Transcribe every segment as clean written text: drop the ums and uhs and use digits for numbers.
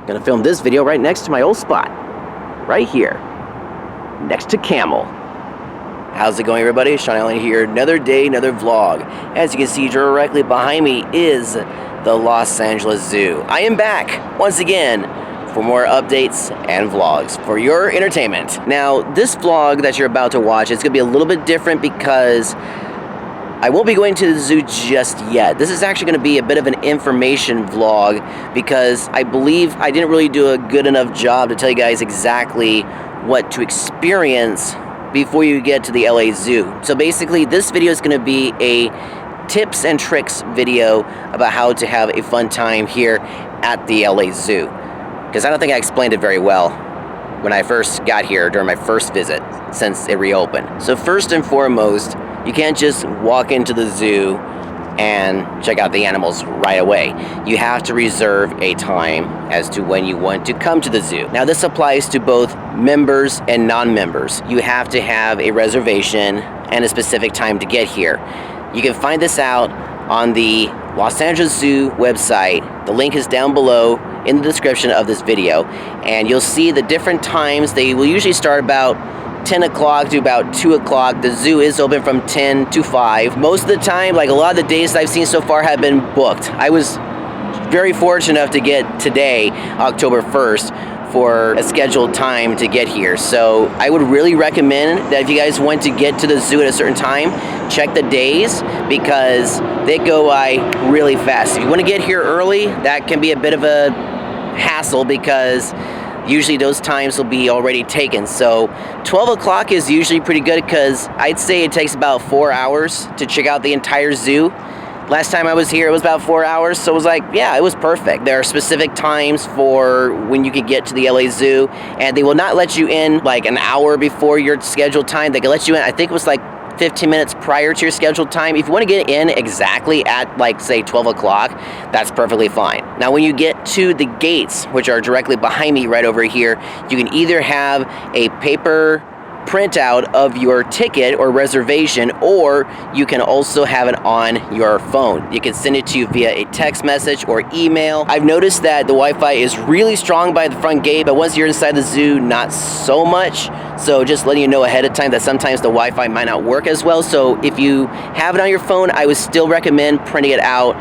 Gonna film this video right next to my old spot. Right here. Next to Camel. How's it going, everybody? Shaun here. Another day, another vlog. As you can see directly behind me is the Los Angeles Zoo. I am back once again for more updates and vlogs for your entertainment. Now, this vlog that you're about to watch is gonna be a little bit different because I won't be going to the zoo just yet. This is actually going to be a bit of an information vlog because I believe I didn't really do a good enough job to tell you guys exactly what to experience before you get to the LA Zoo. So basically, this video is going to be a tips and tricks video about how to have a fun time here at the LA Zoo. Because I don't think I explained it very well when I first got here during my first visit since it reopened. So first and foremost, you can't just walk into the zoo and check out the animals right away. You have to reserve a time as to when you want to come to the zoo. Now, this applies to both members and non-members. You have to have a reservation and a specific time to get here. You can find this out on the Los Angeles Zoo website. The link is down below in the description of this video, and you'll see the different times. They will usually start about 10 o'clock to about 2 o'clock. The zoo is open from 10 to 5. Most of the time, like a lot of the days that I've seen so far have been booked. I was very fortunate enough to get today, October 1st, for a scheduled time to get here. So I would really recommend that if you guys want to get to the zoo at a certain time, check the days because they go by really fast. If you want to get here early, that can be a bit of a hassle because usually those times will be already taken. So 12 o'clock is usually pretty good because I'd say it takes about 4 hours to check out the entire zoo. Last time I was here, it was about 4 hours, so it was like, yeah, it was perfect. There are specific times for when you can get to the LA Zoo, and they will not let you in like an hour before your scheduled time. They can let you in, I think it was like 15 minutes prior to your scheduled time. If you want to get in exactly at, like, say 12 o'clock, that's perfectly fine. Now, when you get to the gates, which are directly behind me right over here, you can either have a paper printout of your ticket or reservation, or you can also have it on your phone. You can send it to you via a text message or email. I've noticed that the Wi-Fi is really strong by the front gate, but once you're inside the zoo, not so much. So just letting you know ahead of time that sometimes the Wi-Fi might not work as well. So if you have it on your phone, I would still recommend printing it out.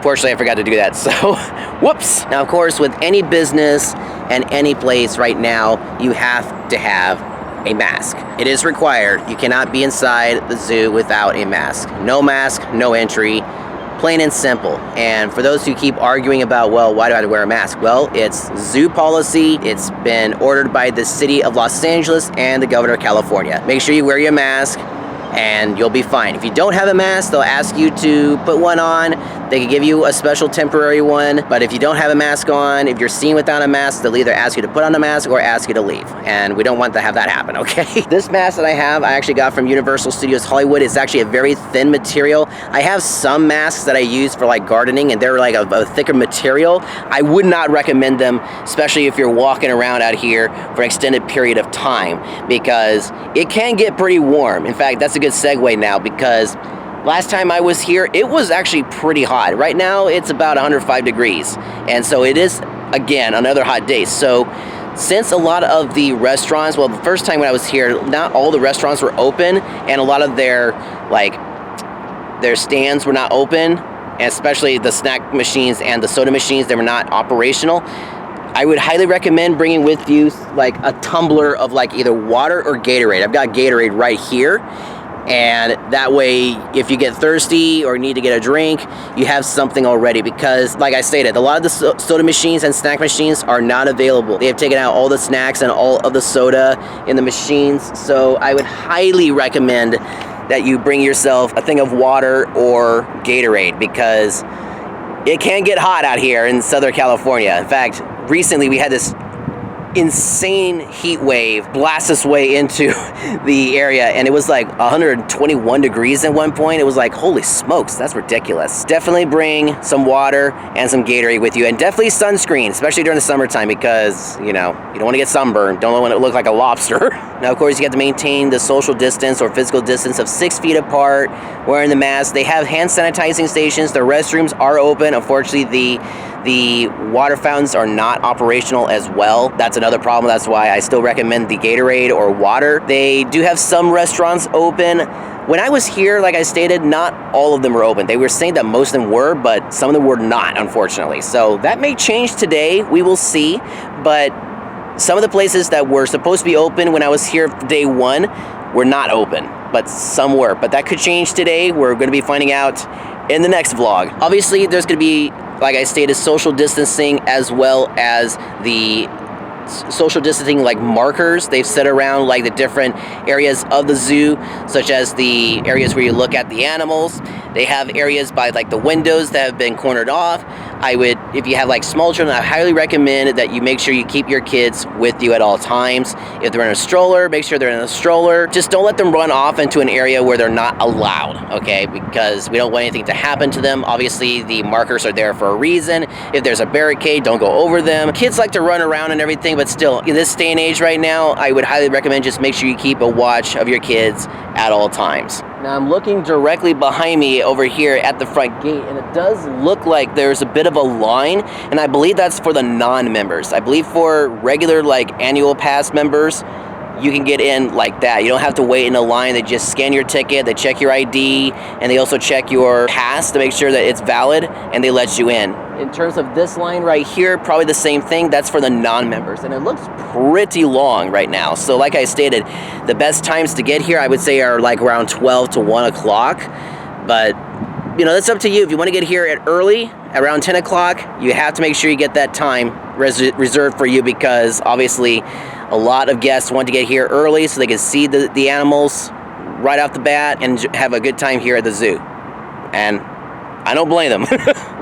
Fortunately, I forgot to do that, so whoops. Now, of course, with any business and any place right now, you have to have a mask. It is required. You cannot be inside the zoo without a mask. No mask, no entry, plain and simple. And for those who keep arguing about, well, why do I have to wear a mask? Well, it's zoo policy. It's been ordered by the city of Los Angeles and the governor of California. Make sure you wear your mask and you'll be fine. If you don't have a mask, they'll ask you to put one on. They can give you a special temporary one, but if you don't have a mask on, if you're seen without a mask, they'll either ask you to put on a mask or ask you to leave, and we don't want to have that happen, okay? This mask that I have, I actually got from Universal Studios Hollywood. It's actually a very thin material. I have some masks that I use for like gardening, and they're like a thicker material. I would not recommend them, especially if you're walking around out here for an extended period of time, because it can get pretty warm. In fact, that's a good segue now, because last time I was here, it was actually pretty hot. Right now, it's about 105 degrees. And so it is, again, another hot day. So since a lot of the restaurants, well, the first time when I was here, not all the restaurants were open, and a lot of their stands were not open, and especially the snack machines and the soda machines, they were not operational. I would highly recommend bringing with you like a tumbler of like either water or Gatorade. I've got Gatorade right here. And that way, if you get thirsty or need to get a drink, you have something already, because like I stated, a lot of the soda machines and snack machines are not available. They have taken out all the snacks and all of the soda in the machines. So I would highly recommend that you bring yourself a thing of water or Gatorade, because it can get hot out here in Southern California. In fact, recently we had this insane heat wave blast its way into the area, and it was like 121 degrees at one point. It was like, holy smokes, that's ridiculous. Definitely bring some water and some Gatorade with you, and definitely sunscreen, especially during the summertime, because, you know, you don't want to get sunburned. Don't want to look like a lobster. Now, of course, you have to maintain the social distance or physical distance of 6 feet apart, wearing the mask. They have hand sanitizing stations. The restrooms are open. Unfortunately, the water fountains are not operational as well. That's another problem. That's why I still recommend the Gatorade or water. They do have some restaurants open. When I was here, like I stated, not all of them were open. They were saying that most of them were, but some of them were not, unfortunately. So that may change today. We will see. But some of the places that were supposed to be open when I was here day one were not open, but some were. But that could change today. We're going to be finding out in the next vlog. Obviously, there's going to be, like I stated, social distancing as well as the social distancing like markers they've set around like the different areas of the zoo, such as the areas where you look at the animals. They have areas by like the windows that have been cornered off. If you have like small children, I highly recommend that you make sure you keep your kids with you at all times. If they're in a stroller, make sure they're in a stroller. Just don't let them run off into an area where they're not allowed, okay? Because we don't want anything to happen to them. Obviously, the markers are there for a reason. If there's a barricade, don't go over them. Kids like to run around and everything, but still, in this day and age right now, I would highly recommend just make sure you keep a watch of your kids at all times. Now I'm looking directly behind me over here at the front gate, and it does look like there's a bit of a line, and I believe that's for the non-members. I believe for regular like annual pass members, you can get in like that. You don't have to wait in a line. They just scan your ticket, they check your ID, and they also check your pass to make sure that it's valid, and they let you in. In terms of this line right here, probably the same thing. That's for the non-members, and it looks pretty long right now. So like I stated, the best times to get here, I would say, are like around 12 to 1 o'clock. But, you know, that's up to you. If you want to get here at early, around 10 o'clock, you have to make sure you get that time reserved for you, because obviously a lot of guests want to get here early so they can see the animals right off the bat and have a good time here at the zoo. And I don't blame them.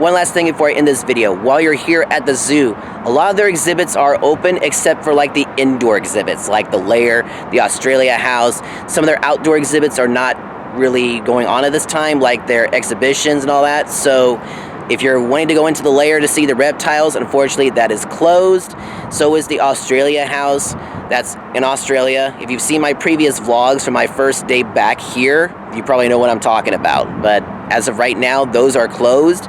One last thing before I end this video. While you're here at the zoo, a lot of their exhibits are open except for like the indoor exhibits, like the lair, the Australia house. Some of their outdoor exhibits are not really going on at this time, like their exhibitions and all that. So if you're wanting to go into the lair to see the reptiles, unfortunately that is closed. So is the Australia house. That's in Australia. If you've seen my previous vlogs from my first day back here, you probably know what I'm talking about. But as of right now, those are closed.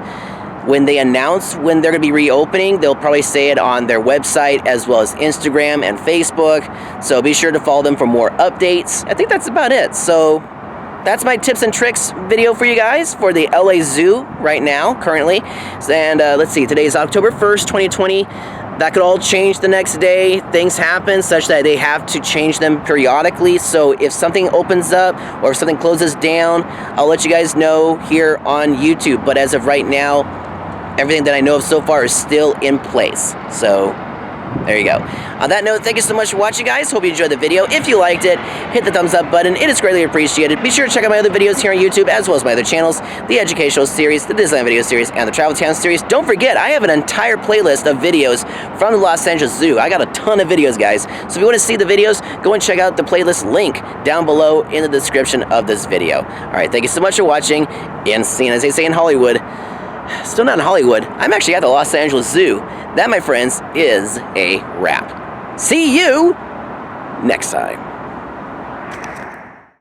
When they announce when they're going to be reopening, they'll probably say it on their website as well as Instagram and Facebook. So be sure to follow them for more updates. I think that's about it. So that's my tips and tricks video for you guys for the LA Zoo right now, currently. And let's see, today is October 1st, 2020. That could all change the next day. Things happen such that they have to change them periodically. So if something opens up or if something closes down, I'll let you guys know here on YouTube. But as of right now, everything that I know of so far is still in place. So there you go. On that note, thank you so much for watching, guys. Hope you enjoyed the video. If you liked it, hit the thumbs up button. It is greatly appreciated. Be sure to check out my other videos here on YouTube, as well as my other channels, the educational series, the design video series, and the travel town series. Don't forget, I have an entire playlist of videos from the Los Angeles Zoo. I got a ton of videos, guys. So if you want to see the videos, go and check out the playlist link down below in the description of this video. All right, thank you so much for watching, and seeing, as they say in Hollywood, still not in Hollywood, I'm actually at the Los Angeles Zoo. That, my friends, is a wrap. See you next time.